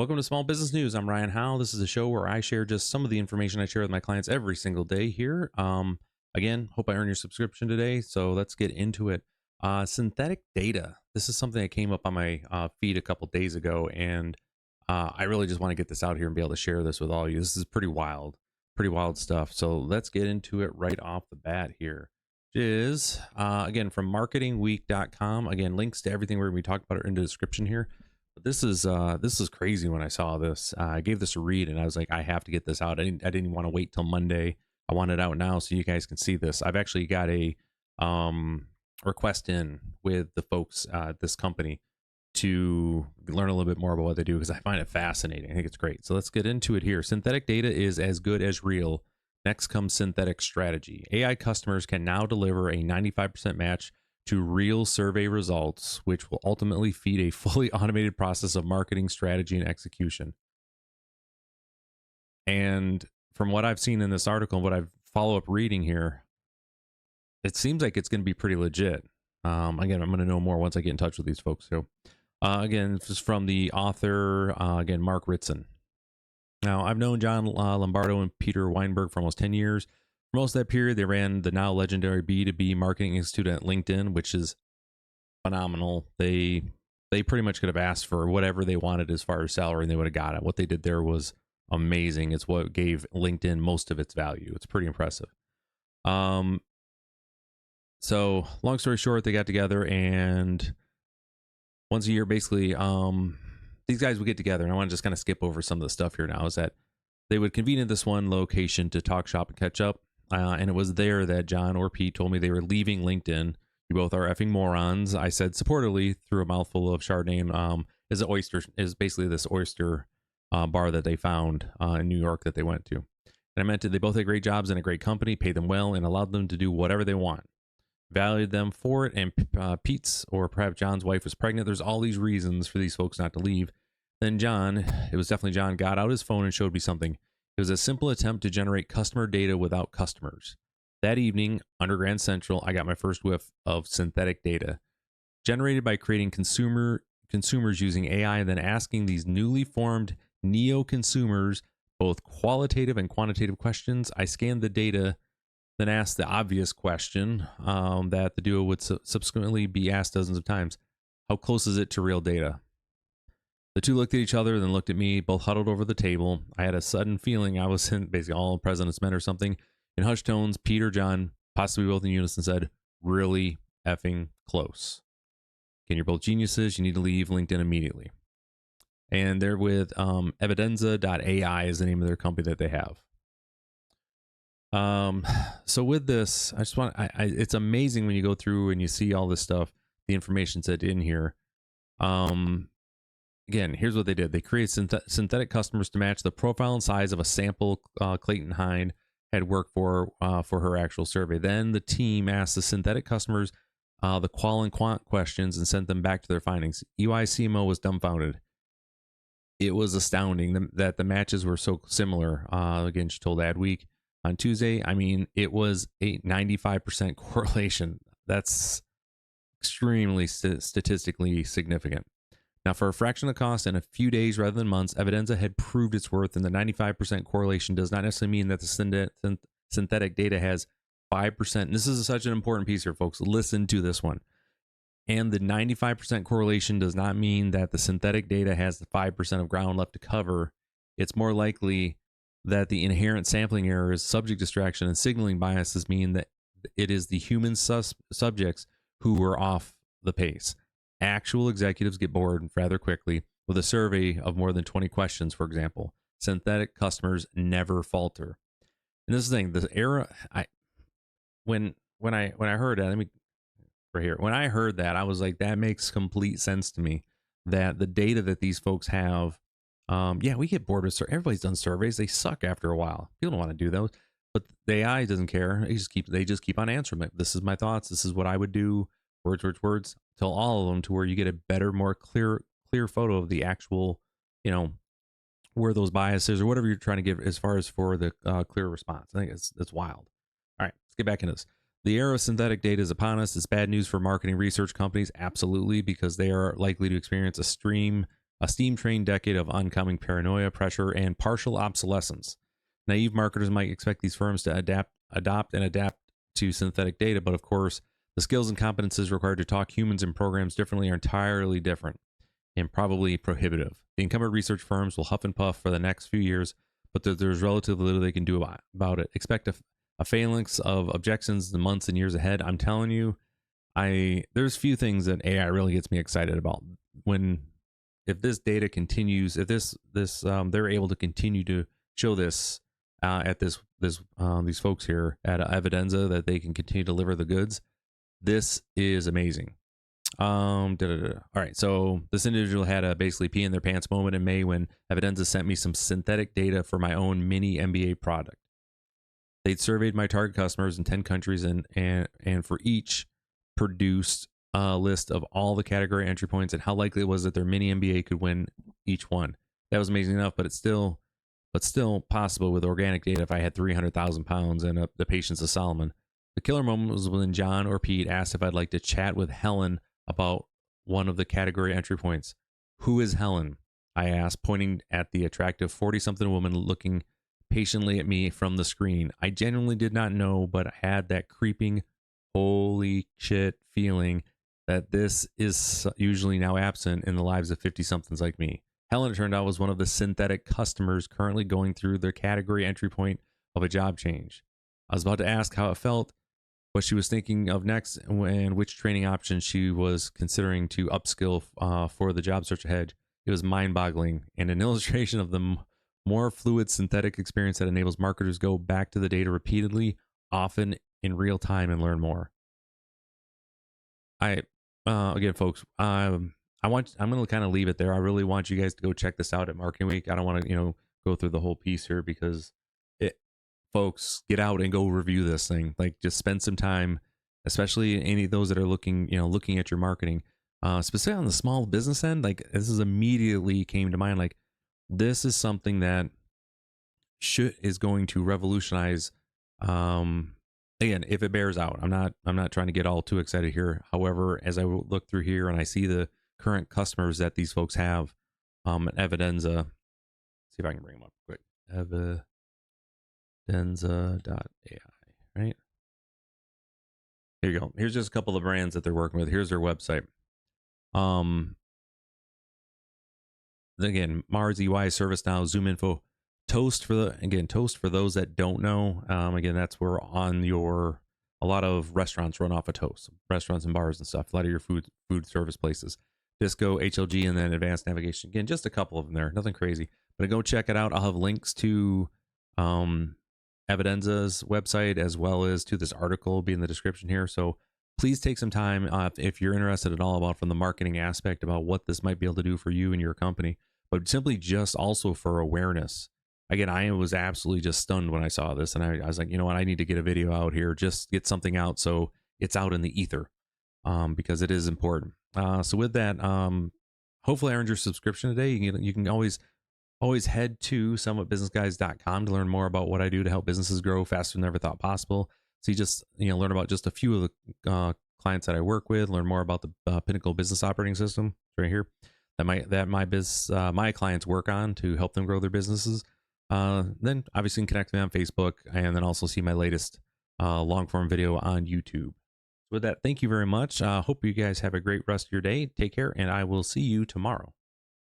Welcome to Small Business News. I'm Ryan Howe. This is a show where I share just some of the information I share with my clients every single day here. Again, hope I earn your subscription today. So let's get into it. Synthetic data. This is something that came up on my feed a couple days ago, and I really just want to get this out here and be able to share this with all of you. This is pretty wild stuff. So let's get into it right off the bat here. Which is again from marketingweek.com. Again, links to everything we're going to be talking about are in the description here. But this is crazy. When I saw this, I gave this a read and I was like, I have to get this out. I didn't want to wait till Monday. I want it out now so you guys can see this. I've actually got a request in with the folks at this company to learn a little bit more about what they do, because I find it fascinating. I think it's great. So let's get into it here. Synthetic data is as good as real. Next comes synthetic strategy. AI customers can now deliver a 95% match to real survey results, which will ultimately feed a fully automated process of marketing strategy and execution. And from what I've seen in this article and what I've follow up reading here, it seems like it's going to be pretty legit. Again, I'm going to know more once I get in touch with these folks. So again, this is from the author, again, Mark Ritson. Now, I've known John Lombardo and Peter Weinberg for almost 10 years. For most of that period, they ran the now legendary B2B Marketing Institute at LinkedIn, which is phenomenal. They pretty much could have asked for whatever they wanted as far as salary, and they would have got it. What they did there was amazing. It's what gave LinkedIn most of its value. It's pretty impressive. So long story short, they got together, and once a year, basically, these guys would get together, and I want to just kind of skip over some of the stuff here now, is that they would convene at this one location to talk shop and catch up. And it was there that John or Pete told me they were leaving LinkedIn. You both are effing morons. I said supportedly through a mouthful of Chardonnay. Is basically this oyster bar that they found in New York that they went to. And I meant they both had great jobs in a great company, paid them well, and allowed them to do whatever they want. Valued them for it, and Pete's, or perhaps John's wife, was pregnant. There's all these reasons for these folks not to leave. Then John, it was definitely John, got out his phone and showed me something. It was a simple attempt to generate customer data without customers. That evening, under Grand Central, I got my first whiff of synthetic data, generated by creating consumers using AI and then asking these newly formed neo-consumers both qualitative and quantitative questions. I scanned the data, then asked the obvious question that the duo would subsequently be asked dozens of times. How close is it to real data? The two looked at each other, then looked at me, both huddled over the table. I had a sudden feeling I was in basically All President's Men or something. In hushed tones, Pete or John, possibly both in unison, said, really effing close. Again, you're both geniuses. You need to leave LinkedIn immediately. And they're with Evidenza.ai is the name of their company that they have. So with this, I just want, it's amazing when you go through and you see all this stuff, the information said in here. Again, here's what they did. They created synthetic customers to match the profile and size of a sample Clayton Hine had worked for her actual survey. Then the team asked the synthetic customers the qual and quant questions and sent them back to their findings. EY CMO was dumbfounded. It was astounding that the matches were so similar. Again, she told Adweek on Tuesday. I mean, it was a 95% correlation. That's extremely statistically significant. Now, for a fraction of the cost and a few days rather than months, Evidenza had proved its worth, and the 95% correlation does not necessarily mean that the synthetic data has 5%. And this is such an important piece here, folks. Listen to this one. And the 95% correlation does not mean that the synthetic data has the 5% of ground left to cover. It's more likely that the inherent sampling errors, subject distraction, and signaling biases mean that it is the human subjects who were off the pace. Actual executives get bored rather quickly with a survey of more than 20 questions, for example. Synthetic customers never falter. And this is the thing, the era, when I heard that, let me right here. When I heard that, I was like, that makes complete sense to me. That the data that these folks have, yeah, we get bored with everybody's done surveys. They suck after a while. People don't want to do those, but the AI doesn't care. They just keep on answering it. This is my thoughts. This is what I would do. Words. Tell all of them to where you get a better, more clear photo of the actual, where those biases or whatever you're trying to give as far as for the clear response. I think it's wild. All right, let's get back into this. The era of synthetic data is upon us. It's bad news for marketing research companies, absolutely, because they are likely to experience a stream A steam-trained decade of oncoming paranoia, pressure, and partial obsolescence. Naive marketers might expect these firms to adopt to synthetic data, but of course, the skills and competences required to talk humans and programs differently are entirely different and probably prohibitive. The incumbent research firms will huff and puff for the next few years, but there's relatively little they can do about it. Expect a phalanx of objections in the months and years ahead. I'm telling you, there's few things that AI really gets me excited about. If this data continues, if they're able to continue to show this at these folks here at Evidenza, that they can continue to deliver the goods. This is amazing. All right, so this individual had a basically pee in their pants moment in May when Evidenza sent me some synthetic data for my own mini MBA product. They'd surveyed my target customers in 10 countries and for each produced a list of all the category entry points and how likely it was that their mini MBA could win each one. That was amazing enough, but it's still possible with organic data if I had 300,000 pounds and the patience of Solomon. The killer moment was when John or Pete asked if I'd like to chat with Helen about one of the category entry points. Who is Helen? I asked, pointing at the attractive 40-something woman looking patiently at me from the screen. I genuinely did not know, but I had that creeping, holy shit feeling that this is usually now absent in the lives of 50-somethings like me. Helen, it turned out, was one of the synthetic customers currently going through their category entry point of a job change. I was about to ask how it felt, what she was thinking of next, and which training options she was considering to upskill for the job search ahead. It was mind-boggling and an illustration of the more fluid synthetic experience that enables marketers to go back to the data repeatedly, often in real time, and learn more. Again, folks, I'm going to kind of leave it there. I really want you guys to go check this out at Marketing Week. I don't want to, go through the whole piece here because folks, get out and go review this thing. Like, just spend some time, especially any of those that are looking at your marketing, specifically on the small business end. Like, this is immediately came to mind. Like, this is something that is going to revolutionize. Again, if it bears out, I'm not trying to get all too excited here. However, as I look through here and I see the current customers that these folks have, at Evidenza, see if I can bring them up quick. Evidenza.ai, right? Here you go. Here's just a couple of brands that they're working with. Here's their website. Again, Mars, EY, ServiceNow, ZoomInfo. Toast for those that don't know. Again, that's where a lot of restaurants run off of Toast, restaurants and bars and stuff. A lot of your food service places. Disco, HLG, and then Advanced Navigation. Again, just a couple of them there. Nothing crazy. But go check it out. I'll have links to Evidenza's website as well as to this article be in the description here. So please take some time if you're interested at all about from the marketing aspect about what this might be able to do for you and your company, but simply just also for awareness. Again, I was absolutely just stunned when I saw this, and I was like, you know what, I need to get a video out here, just get something out so it's out in the ether, because it is important. So with that, hopefully I earned your subscription today. You can always head to summitbusinessguys.com to learn more about what I do to help businesses grow faster than ever thought possible. So you just learn about just a few of the clients that I work with, learn more about the Pinnacle Business Operating System right here that my clients work on to help them grow their businesses. Then obviously you can connect with me on Facebook, and then also see my latest long form video on YouTube. So with that, thank you very much. Hope you guys have a great rest of your day. Take care, and I will see you tomorrow.